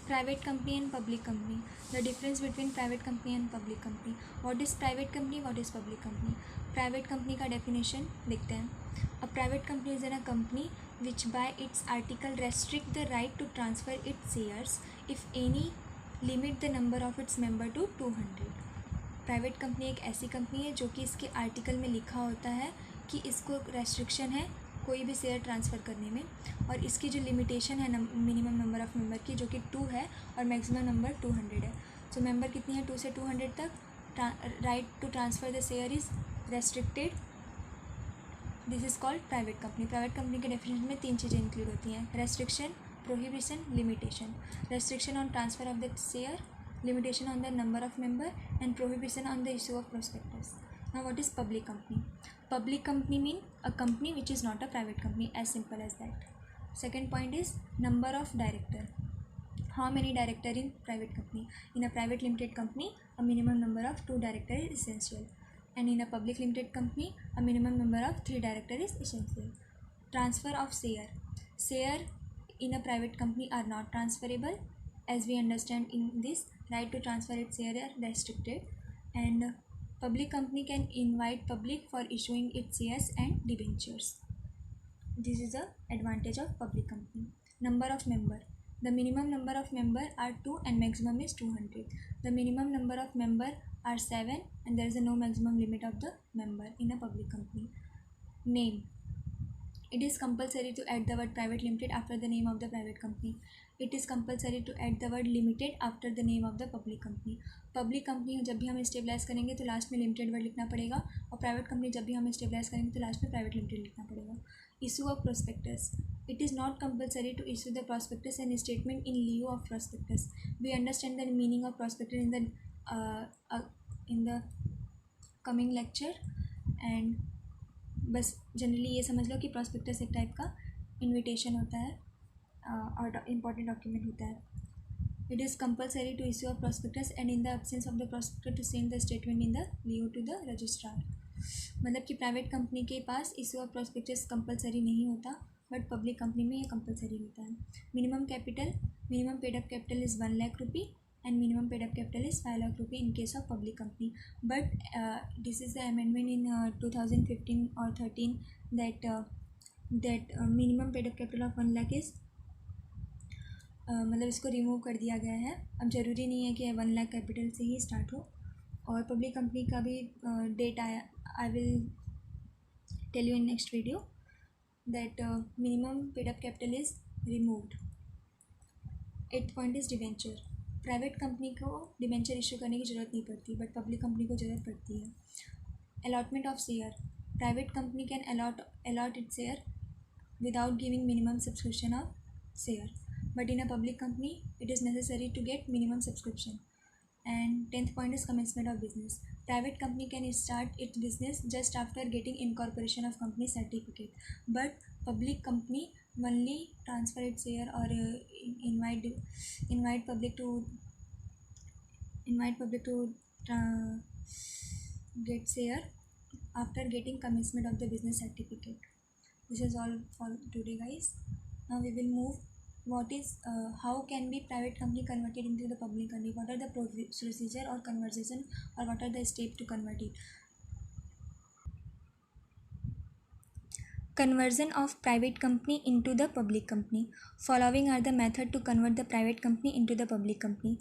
Private company and public company. The difference between private company and public company. What is private company? What is public company? Private company का definition देखते हैं. A private company is a company which by its article restrict the right to transfer its shares if any limit the number of its member to 200. Private company एक ऐसी company है जो कि इसके article में लिखा होता है कि इसको रेस्ट्रिक्शन है कोई भी शेयर ट्रांसफ़र करने में, और इसकी जो लिमिटेशन है मिनिमम नंबर ऑफ़ मेंबर की जो कि 2 है और मैक्सिमम नंबर 200 है. सो मेंबर कितनी है 2 से 200 तक. Right to transfer the share is restricted. This is called private company. Private company के डेफिनेशन में 3 चीज़ें इंक्लूड होती हैं: restriction, prohibition, limitation. Restriction on transfer of the share, limitation on the number of member, and prohibition on the issue of prospectus. Now what is public company? Public company mean a company which is not a private company, as simple as that. Second point is number of director. How many director in private company? In a private limited company, a minimum number of 2 director is essential, and in a public limited company, a minimum number of 3 director is essential. Transfer of share. Share in a private company are not transferable, as we understand in this. Right to transfer its share are restricted, and public company can invite public for issuing its shares and debentures. This is the advantage of public company. Number of member. The minimum number of member are 2 and maximum is 200. The minimum number of member are 7 and there is no maximum limit of the member in a public company. Name. It is compulsory to add the word private limited after the name of the private company. It is compulsory to add the word limited after the name of the public company. Public company जब भी हम stabilise करेंगे तो last में limited word लिखना पड़ेगा, और private company जब भी हम स्टेबलाइज करेंगे तो लास्ट में प्राइवेट लिमिटेड लिखना पड़ेगा. Issue of prospectus. It is not compulsory to issue the prospectus and statement in lieu of prospectus. We understand the meaning of prospectus in the coming lecture. And बस generally ये समझ लो कि prospectus एक type का invitation होता है और important document होता है. It is compulsory to issue a prospectus and in the absence of the prospector to send the statement in the लिeu टू द रजिस्ट्रार. मतलब कि प्राइवेट कंपनी के पास इशू ऑफ प्रॉस्पेक्टस कंपल्सरी नहीं होता, but public company में ये compulsory होता है. Minimum capital. Minimum paid up capital is 1 lakh rupee and minimum paid up capital is 5 lakh rupee in case of public company. But this is the amendment in 2015 or 13 that minimum paid up capital of 1 lakh is मतलब इसको remove कर दिया गया है. अब ज़रूरी नहीं है कि 1 लाख कैपिटल से ही स्टार्ट हो. और पब्लिक कंपनी का भी डेट आया, I will tell you in next video that minimum paid up capital is removed. 8th point is debenture. Private company को डिबेंचर इशू करने की ज़रूरत नहीं पड़ती, बट पब्लिक कंपनी को ज़रूरत पड़ती है. Allotment of share. Private company can allot it share without giving minimum subscription of share, but in a public company it is necessary to get minimum subscription. And 10th point is commencement of business. Private company can start its business just after getting incorporation of company certificate, but public company only transfer its share or invite public to get share after getting commencement of the business certificate. This is all for today, guys. Now we will move what is how can be private company converted into the public company. What are the procedure or conversion, or what are the steps to convert it. Conversion of private company into the public company. Following are the method to convert the private company into the public company.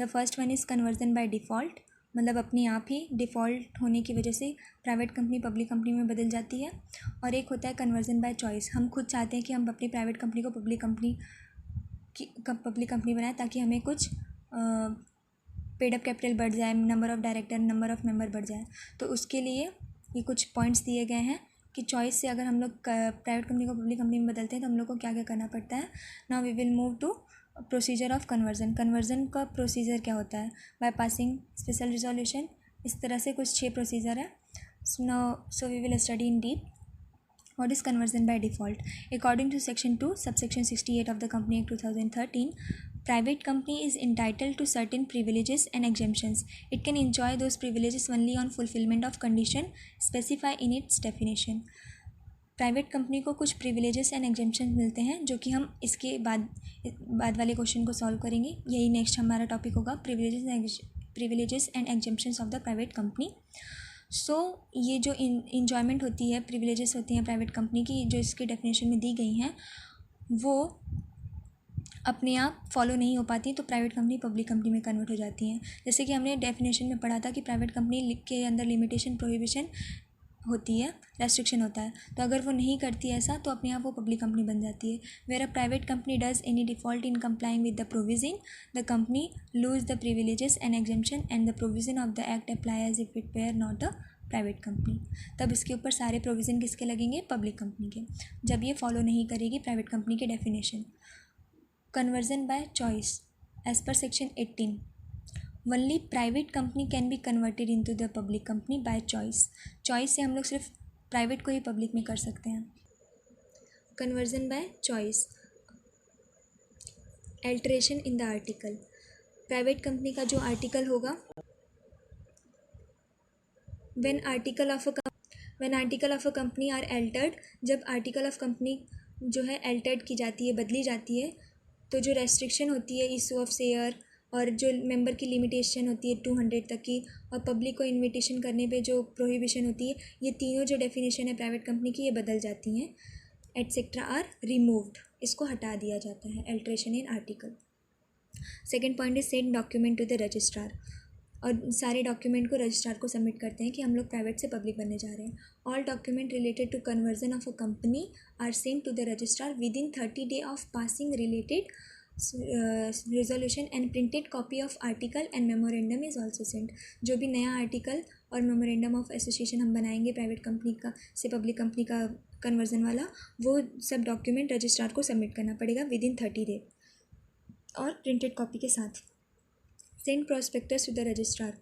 The first one is conversion by default. मतलब अपने आप ही default होने की वजह से private company public company में बदल जाती है. और एक होता है कन्वर्जन बाय चॉइस. हम खुद चाहते हैं कि हम अपनी प्राइवेट कंपनी को पब्लिक कंपनी बनाएं ताकि हमें कुछ पेड अप कैपिटल बढ़ जाए, number of director, number of member बढ़ जाए. तो उसके लिए ये कुछ पॉइंट्स दिए गए हैं कि चॉइस से अगर हम लोग प्राइवेट कंपनी को पब्लिक कंपनी में बदलते हैं तो हम लोग को क्या क्या करना पड़ता है. Now we will move to procedure of conversion. Conversion का प्रोसीजर क्या होता है. By passing special resolution. इस तरह से कुछ 6 प्रोसीजर है. So we will study in deep. What is conversion by default? According to Section 2, subsection 68 of the Company Act 2013, private company is entitled to certain privileges and exemptions. It can enjoy those privileges only on fulfillment of condition specified in its definition. Private company को कुछ privileges and exemption मिलते हैं, जो कि हम इसके बाद वाले क्वेश्चन को सॉल्व करेंगे। यही नेक्स्ट हमारा टॉपिक होगा, privileges and exemptions of the private company. So ये जो इंजॉयमेंट होती है, प्रिविलेजेस होती हैं प्राइवेट कंपनी की, जो इसके डेफिनेशन में दी गई हैं, वो अपने आप फॉलो नहीं हो पाती, तो प्राइवेट कंपनी पब्लिक कंपनी में कन्वर्ट हो जाती हैं। जैसे कि हमने डेफिनेशन में पढ़ा था कि प्राइवेट कंपनी के अंदर लिमिटेशन, प्रोहिबिशन होती है, रेस्ट्रिक्शन होता है, तो अगर वो नहीं करती ऐसा तो अपने आप वो पब्लिक कंपनी बन जाती है। Where a private company does any default in complying with the provision, the company lose the privileges and exemption and the provision of the act apply as if it were not a private company. तब इसके ऊपर सारे provision किसके लगेंगे? Public company के, जब ये follow नहीं करेगी प्राइवेट कंपनी के definition. Conversion by choice as per section 18, only private company can be converted into the public company by choice. Choice से हम लोग सिर्फ प्राइवेट को ही पब्लिक में कर सकते हैं। Conversion by choice, alteration in the article. Private company का जो आर्टिकल होगा, when article of a company are altered, जब आर्टिकल ऑफ कंपनी जो है एल्टर्ड की जाती है, बदली जाती है, तो जो रेस्ट्रिक्शन होती है इशू ऑफ शेयर और जो मेंबर की लिमिटेशन होती है 200 तक की, और पब्लिक को इनविटेशन करने पे जो प्रोहिबिशन होती है, ये तीनों जो डेफिनेशन है प्राइवेट कंपनी की, ये बदल जाती हैं, एटसेट्रा आर रिमूव्ड। इसको हटा दिया जाता है, alteration in article. Second point is send document to the registrar, और सारे डॉक्यूमेंट को रजिस्ट्रार को सबमिट करते हैं कि हम लोग प्राइवेट से पब्लिक बनने जा रहे हैं। All document related to conversion of a company are sent to the registrar with in 30 days of passing related resolution and printed copy of article and memorandum is also sent। जो भी नया article और memorandum of association हम बनाएंगे private company का से public company का conversion वाला, वो सब डॉक्यूमेंट रजिस्ट्रार को सबमिट करना पड़ेगा विद इन 30 days और प्रिंटेड कॉपी के साथ। Send prospectus to the registrar,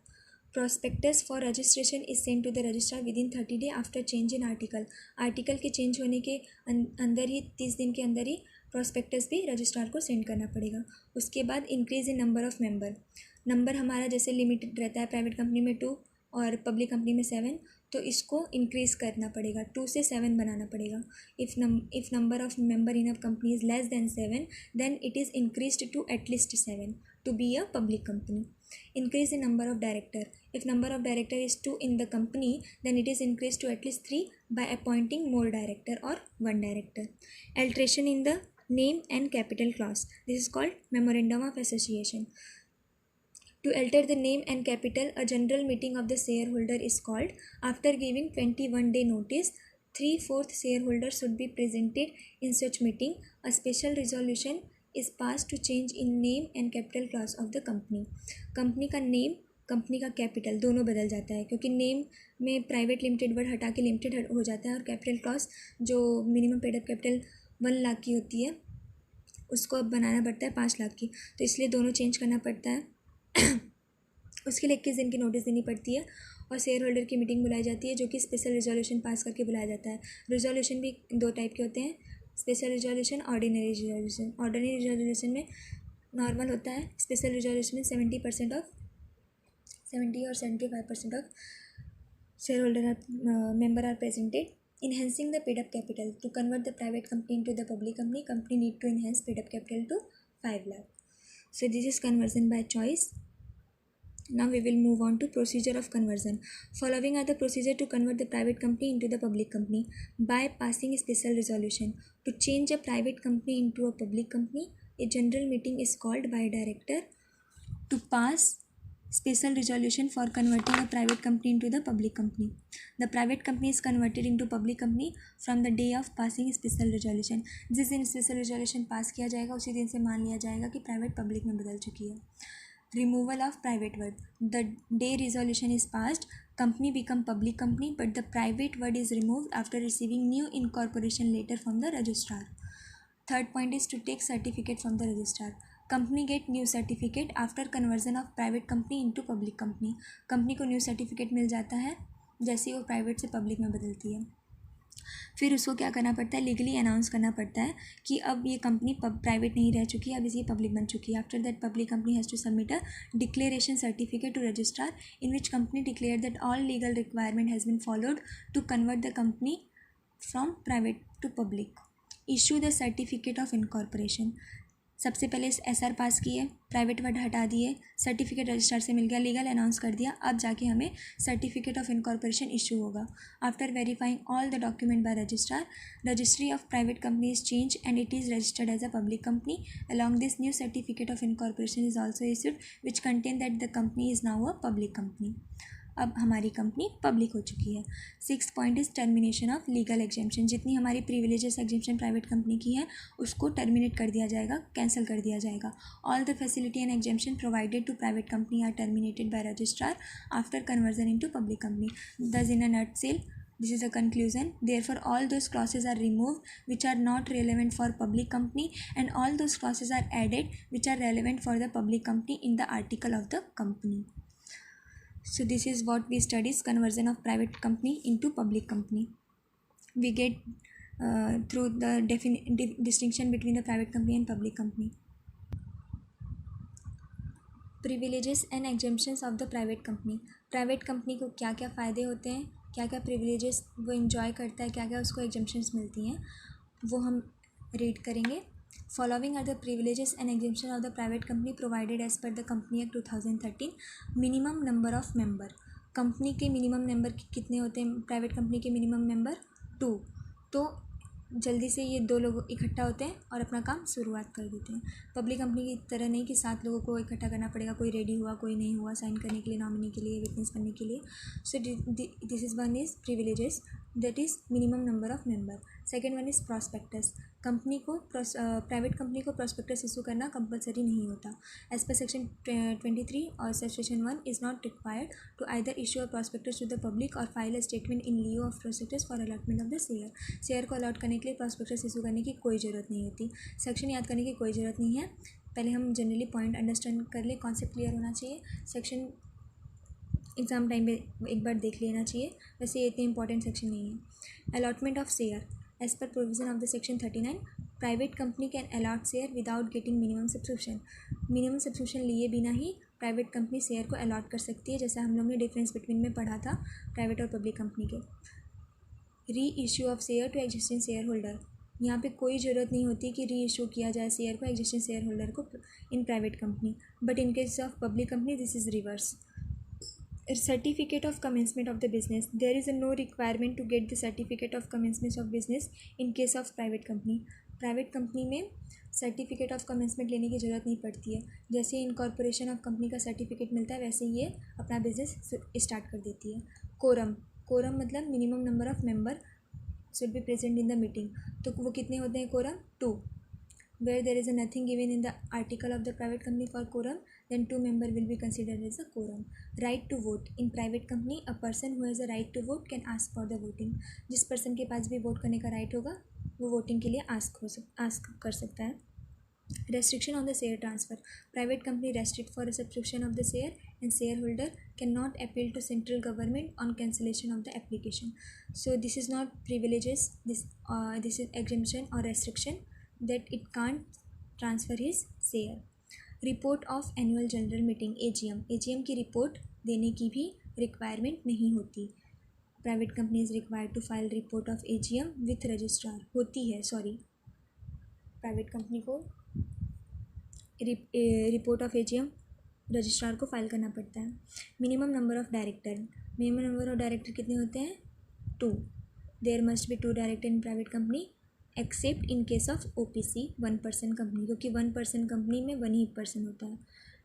prospectus for registration is send to the registrar with in 30 days after change in article. Article के चेंज होने के अंदर ही 30 दिन के अंदर ही प्रोस्पेक्टस भी रजिस्ट्रार को सेंड करना पड़ेगा। उसके बाद increase in number of member, number हमारा जैसे लिमिटेड रहता है प्राइवेट कंपनी में 2 और पब्लिक कंपनी में 7, तो इसको इंक्रीज़ करना पड़ेगा, 2 से 7 बनाना पड़ेगा। If number of member in a company is less than 7 then it is increased to at least 7 to be a public company. Increase in number of director, if number of director is 2 in the company then it is increased to at least 3 by appointing more director or 1 director. Alteration in the name and capital clause, this is called memorandum of association. To alter the name and capital, a general meeting of the shareholder is called. After giving 21-day notice, 3/4 shareholders should be presented in such meeting. A special resolution is passed to change in name and capital clause of the company. Company का name, company का capital दोनों बदल जाता है, क्योंकि name में private limited word हटा के लिमिटेड हो जाता है, और कैपिटल क्लॉज जो minimum paid up capital 1 lakh की होती है उसको अब बनाना पड़ता है 5 लाख की, तो इसलिए दोनों चेंज करना पड़ता है। उसके लिए 21 दिन की नोटिस देनी पड़ती है और शेयर होल्डर की मीटिंग बुलाई जाती है, जो कि स्पेशल रिजोल्यूशन पास करके बुलाया जाता है। रिजोल्यूशन भी 2 टाइप के होते हैं, special resolution, ordinary resolution. Ordinary resolution में नॉर्मल होता है, स्पेशल रिजोल्यूशन में 70 और 75% of share holder member are presented. Enhancing the paid up capital, to convert the private company into the public company, company need to enhance paid up capital to 5 lakh. So this is conversion by choice. Now we will move on to procedure of conversion. Following are the procedure to convert the private company into the public company. By passing a special resolution to change a private company into a public company, a general meeting is called by a director to pass special resolution for converting a private company into the public company. The private company is converted into public company from the day of passing special resolution. जिस दिन special resolution पास किया जाएगा उसी दिन से मान लिया जाएगा कि प्राइवेट पब्लिक में बदल चुकी है। Removal of private word. The day resolution is passed, company become public company, but the private word is removed after receiving new incorporation letter from the registrar. Third point is to take certificate from the registrar. Company get new certificate after conversion of private company into public company. Company को new certificate मिल जाता है जैसे ही वो private से public में बदलती है। फिर उसको क्या करना पड़ता है, लीगली अनाउंस करना पड़ता है कि अब ये कंपनी प्राइवेट नहीं रह चुकी है, अब ये पब्लिक बन चुकी है। After that public company has to submit a declaration certificate to registrar in which company declare that all legal requirement has been followed to convert the company from private to public. Issue the certificate of incorporation. सबसे पहले SR पास किए, private word हटा दिए, certificate registrar से मिल गया, legal announce कर दिया, अब जाके हमें सर्टिफिकेट ऑफ इनकॉर्पोरेशन इशू होगा। After verifying all the document by registrar, registry of private company is change and it is registered as a public company. Along this new certificate of incorporation is also issued which contain that the company is now a public company. अब हमारी company public हो चुकी है। 6th point is termination of legal exemption. जितनी हमारी privileges exemption private company की है उसको टर्मिनेट कर दिया जाएगा, कैंसिल कर दिया जाएगा। All the facility and exemption provided to private company are terminated by registrar after conversion into public company. Thus in a nutshell, this is a conclusion. Therefore all those clauses are removed which are not relevant for public company and all those clauses are added which are relevant for the public company in the article of the company. So this is what we studies, conversion of private company into public company. We get through the distinction between the private company and public company. Privileges and exemptions of the private company. Private company को क्या क्या फ़ायदे होते हैं, क्या क्या privileges वो enjoy करता है, क्या क्या उसको एग्जेम्पशंस मिलती हैं, वो हम रीड करेंगे। Following are the privileges and exemption of the private company provided as per the company act 2013। Minimum number of member. Company के मिनिमम मेंबर कितने होते हैं? प्राइवेट कंपनी के मिनिमम मेंबर 2। तो जल्दी से ये 2 लोग इकट्ठा होते हैं और अपना काम शुरुआत कर देते हैं। पब्लिक कंपनी की तरह नहीं कि 7 लोगों को इकट्ठा करना पड़ेगा, कोई रेडी हुआ कोई नहीं हुआ साइन करने के लिए, नॉमिनी के लिए, विटनेस बनने के लिए। So this is one is privileges, that is minimum number of member. Second one is prospectus. Company को प्राइवेट कंपनी को प्रॉस्पेक्टस इशू करना कंपलसरी नहीं होता। एज पर सेक्शन 23 और section 1 is not required to either issue a prospectus to the public और file a statement in lieu of prospectus for allotment of the share. Share को allot करने के लिए prospectus issue करने की कोई ज़रूरत नहीं होती। सेक्शन याद करने की कोई ज़रूरत नहीं है, पहले हम जनरली पॉइंट अंडरस्टैंड कर ले, कॉन्सेप्ट क्लियर होना चाहिए। सेक्शन एग्ज़ाम टाइम पे एक बार देख लेना चाहिए, वैसे ये इतने इंपॉर्टेंट सेक्शन नहीं है। Allotment of share as per provision of the section 39, private company can allot share without getting minimum subscription. Minimum subscription लिए बिना ही प्राइवेट कंपनी शेयर को अलॉट कर सकती है, जैसा हम लोग ने डिफरेंस बिटवीन में पढ़ा था प्राइवेट और पब्लिक कंपनी के। Reissue of share to existing share holder. यहाँ पे कोई ज़रूरत नहीं होती कि री इशू किया जाए शेयर को एग्जिस्टिंग शेयर होल्डर को इन private company, but in case of public company this is reverse. Certificate of commencement of the business. There is no requirement to get the certificate of commencement of business in case of private company. Private company में certificate of commencement लेने की ज़रूरत नहीं पड़ती है। जैसे incorporation of company का certificate मिलता है वैसे ये अपना बिजनेस स्टार्ट कर देती है। कोरम, कोरम मतलब minimum number of member should be present in the meeting. तो वो कितने होते हैं quorum? 2। Where there is nothing given in the article of the private company for quorum, then 2 member will be considered as a quorum. Right to vote. In private company, a person who has a right to vote can ask for the voting. जिस person के पास भी vote करने का right होगा वो voting के लिए ask कर सकता है। Restriction on the share transfer. Private company restrict for a subscription of the share and shareholder cannot appeal to central government on cancellation of the application. So this is not privileges. This is exemption or restriction that it can't transfer his share. Report of annual general meeting AGM की report देने की भी requirement नहीं होती। Private company is required to file report of AGM with registrar. होती है, sorry, private company को report of AGM registrar को फाइल करना पड़ता है। मिनिमम नंबर ऑफ डायरेक्टर कितने होते हैं? 2। There must be 2 director in private company except in case of OPC 1 person company, क्योंकि 1 पर्सन कंपनी में 1 ही पर्सन होता है।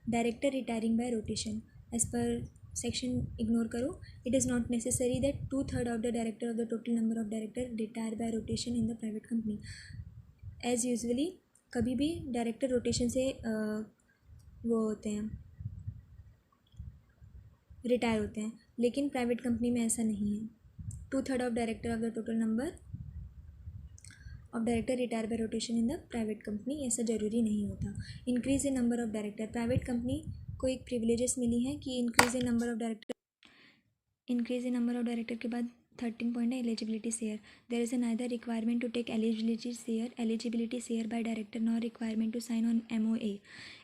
Director retiring by rotation as per section ignore करो। It is not necessary that 2/3 of the director of the total number of director retire by rotation in the private company. As usually कभी भी director rotation से वो होते हैं, retire होते हैं, लेकिन प्राइवेट कंपनी में ऐसा नहीं है। 2/3 of director of the total number of director retire by rotation in the private company, ऐसा ज़रूरी नहीं होता। Increase in number of director. Private company को एक प्रिविलेजेस मिली है कि increase in number of director के बाद 13 पॉइंट है eligibility share. There is neither requirement to take eligibility share by director nor requirement to sign on MOA।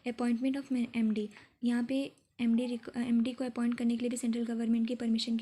Appointment of MD। यहाँ पे MD को अपॉइंट करने के लिए भी सेंट्रल गवर्नमेंट की परमिशन की